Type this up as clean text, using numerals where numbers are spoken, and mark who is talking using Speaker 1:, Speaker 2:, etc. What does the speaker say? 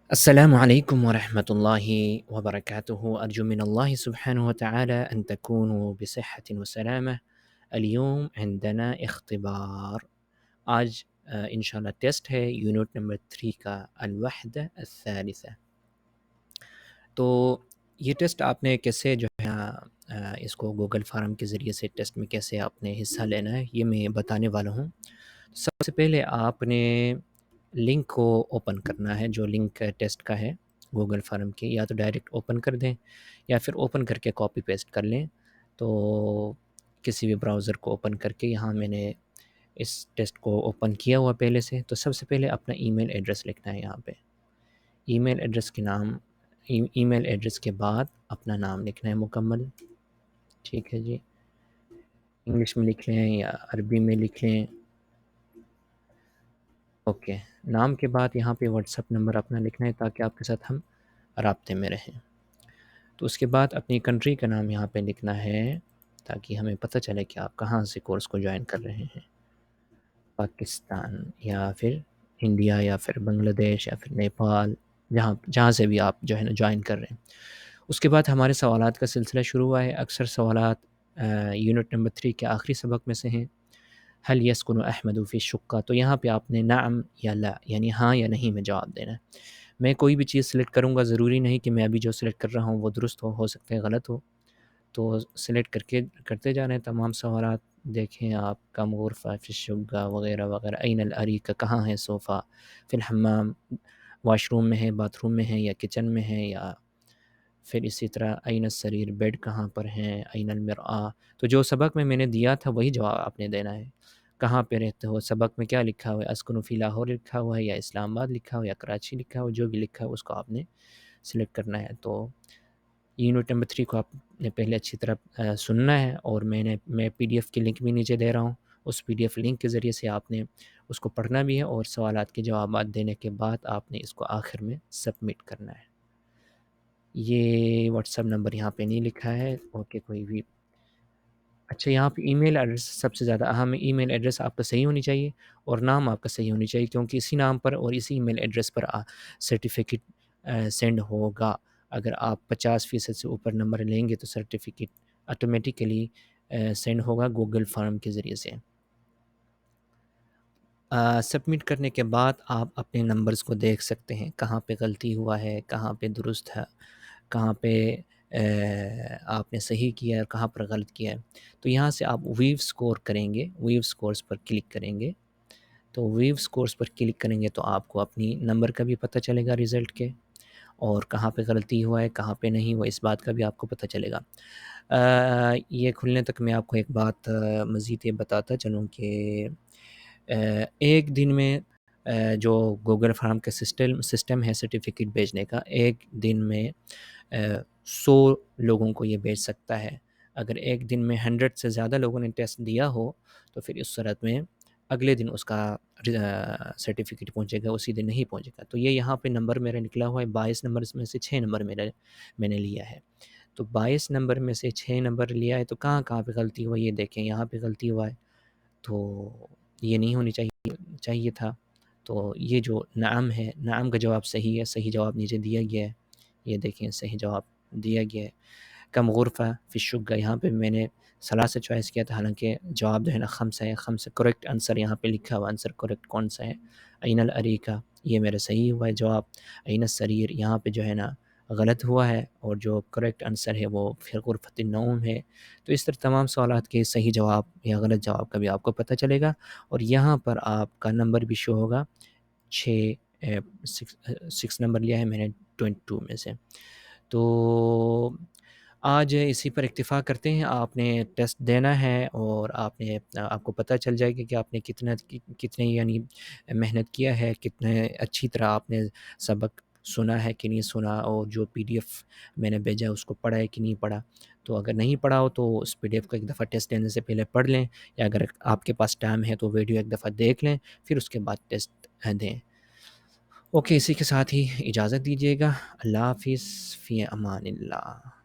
Speaker 1: السلام عليكم ورحمة الله وبركاته. أرجو من الله سبحانه وتعالى أن تكونوا بصحة وسلامة. اليوم عندنا اختبار. آج انشاءاللہ ٹیسٹ ہے یونٹ نمبر 3 کا الوحدہ الثالثہ. تو یہ ٹیسٹ آپ نے کیسے جو ہے اس کو گوگل فارم کے ذریعے سے ٹیسٹ میں کیسے آپ نے حصہ لینا ہے یہ میں بتانے والا ہوں. سب سے پہلے آپ نے لنک کو اوپن کرنا ہے جو لنک ٹیسٹ کا ہے گوگل فارم کے، یا تو ڈائریکٹ اوپن کر دیں یا پھر اوپن کر کے کاپی پیسٹ کر لیں. تو کسی بھی براؤزر کو اوپن کر کے یہاں میں نے اس ٹیسٹ کو اوپن کیا ہوا پہلے سے. تو سب سے پہلے اپنا ای میل ایڈریس لکھنا ہے. یہاں پہ ای میل ایڈریس کے نام ای میل ایڈریس کے بعد اپنا نام لکھنا ہے مکمل. ٹھیک ہے جی، انگلش میں لکھ لیں یا عربی میں لکھ لیں. اوکے، نام کے بعد یہاں پہ واٹس ایپ نمبر اپنا لکھنا ہے تاکہ آپ کے ساتھ ہم رابطے میں رہیں. تو اس کے بعد اپنی کنٹری کا نام یہاں پہ لکھنا ہے تاکہ ہمیں پتہ چلے کہ آپ کہاں سے کورس کو جوائن کر رہے ہیں، پاکستان یا پھر انڈیا یا پھر بنگلہ دیش یا پھر نیپال، جہاں سے بھی آپ جو ہے نا جوائن کر رہے ہیں. اس کے بعد ہمارے سوالات کا سلسلہ شروع ہوا ہے. اکثر سوالات یونٹ نمبر 3 کے آخری سبق میں سے ہیں. حل یسکن احمد فی الشقہ، تو یہاں پہ آپ نے نعم یا لا یعنی ہاں یا نہیں میں جواب دینا ہے. میں کوئی بھی چیز سلیکٹ کروں گا، ضروری نہیں کہ میں ابھی جو سلیکٹ کر رہا ہوں وہ درست ہو سکتا ہے غلط ہو. تو سلیکٹ کر کے کرتے جا رہے ہیں تمام سوالات. دیکھیں آپ، کم غرفہ فی الشقہ وغیرہ وغیرہ، این الاریکہ کہاں ہے صوفہ، فی الحمام واش روم میں ہے، باتھ روم میں ہے یا کچن میں ہے، یا پھر اسی طرح این السریر بیڈ کہاں پر ہیں، این المرآہ. تو جو سبق میں نے دیا تھا وہی جواب آپ نے دینا ہے. کہاں پہ رہتے ہو، سبق میں کیا لکھا ہوا ہے، اسکن فی لاہور لکھا ہوا ہے یا اسلام آباد لکھا ہوا ہے یا کراچی لکھا ہوا ہے، جو بھی لکھا ہے اس کو آپ نے سلیکٹ کرنا ہے. تو یونٹ نمبر 3 کو آپ نے پہلے اچھی طرح سننا ہے، اور میں پی ڈی ایف کی لنک بھی نیچے دے رہا ہوں. اس پی ڈی ایف لنک کے ذریعے سے آپ نے اس کو پڑھنا بھی ہے، اور سوالات کے جوابات دینے کے بعد آپ نے اس کو آخر میں سبمٹ کرنا ہے. یہ واٹس ایپ نمبر یہاں پہ نہیں لکھا ہے. اوکے، کوئی بھی اچھا. یہاں پہ ای میل ایڈریس سب سے زیادہ اہم ہے. ای میل ایڈریس آپ کا صحیح ہونی چاہیے اور نام آپ کا صحیح ہونی چاہیے، کیونکہ اسی نام پر اور اسی ای میل ایڈریس پر سرٹیفکیٹ سینڈ ہوگا. اگر آپ 50% سے اوپر نمبر لیں گے تو سرٹیفکیٹ آٹومیٹیکلی سینڈ ہوگا گوگل فارم کے ذریعے سے. سبمٹ کرنے کے بعد آپ اپنے نمبرز کو دیکھ سکتے ہیں، کہاں پہ غلطی ہوا ہے، کہاں پہ درست ہے، کہاں پہ آپ نے صحیح کیا ہے اور کہاں پر غلط کیا ہے. تو یہاں سے آپ ویو سکور کریں گے، ویو سکورز پر کلک کریں گے. تو ویو سکورز پر کلک کریں گے تو آپ کو اپنی نمبر کا بھی پتہ چلے گا رزلٹ کے، اور کہاں پہ غلطی ہوا ہے کہاں پہ نہیں ہوا اس بات کا بھی آپ کو پتہ چلے گا. یہ کھلنے تک میں آپ کو ایک بات مزید یہ بتاتا چلوں کہ ایک دن میں جو گوگل فارم کا سسٹم ہے سرٹیفکیٹ بھیجنے کا، ایک دن میں 100 لوگوں کو یہ بھیج سکتا ہے. اگر ایک دن میں 100 سے زیادہ لوگوں نے ٹیسٹ دیا ہو تو پھر اس صورت میں اگلے دن اس کا سرٹیفکیٹ پہنچے گا، اسی دن نہیں پہنچے گا. تو یہ یہاں پہ نمبر میرا نکلا ہوا ہے 22 نمبر میں سے 6 نمبر میں نے لیا ہے. تو 22 نمبر میں سے 6 نمبر لیا ہے. تو کہاں پہ غلطی ہوا یہ دیکھیں، یہاں پہ غلطی ہوا ہے. تو یہ نہیں ہونی چاہیے تھا. تو یہ جو نعم ہے، نعم کا جواب صحیح ہے، صحیح جواب نیچے دیا گیا ہے. یہ دیکھیں صحیح جواب دیا گیا ہے. کم غرفہ فی الشقہ، یہاں پہ میں نے ثلاثہ چوائس کیا تھا، حالانکہ جواب جو ہے نا خمسہ ہے. خمسہ کریکٹ آنسر یہاں پہ لکھا ہوا، آنسر کریکٹ کون سا ہے، این الاریکہ، یہ میرا صحیح ہوا ہے جواب. این السریر یہاں پہ جو ہے نا غلط ہوا ہے، اور جو کریکٹ آنسر ہے وہ فی غرفۃ النوم ہے. تو اس طرح تمام سوالات کے صحیح جواب یا غلط جواب کا بھی آپ کو پتہ چلے گا. اور یہاں پر آپ کا نمبر بھی شو ہوگا. 6 نمبر لیا ہے میں نے 22 میں سے. تو آج اسی پر اکتفا کرتے ہیں. آپ نے ٹیسٹ دینا ہے اور آپ کو پتہ چل جائے گا کہ آپ نے کتنے یعنی محنت کیا ہے، کتنے اچھی طرح آپ نے سبق سنا ہے کہ نہیں سنا، اور جو پی ڈی ایف میں نے بھیجا ہے اس کو پڑھا ہے کہ نہیں پڑھا. تو اگر نہیں پڑھا ہو تو اس پی ڈی ایف کو ایک دفعہ ٹیسٹ دینے سے پہلے پڑھ لیں، یا اگر آپ کے پاس ٹائم ہے تو ویڈیو ایک دفعہ دیکھ لیں، پھر اس کے بعد ٹیسٹ دیں. اوکے، اسی کے ساتھ ہی اجازت دیجیے گا. اللہ حافظ، فی امان اللہ.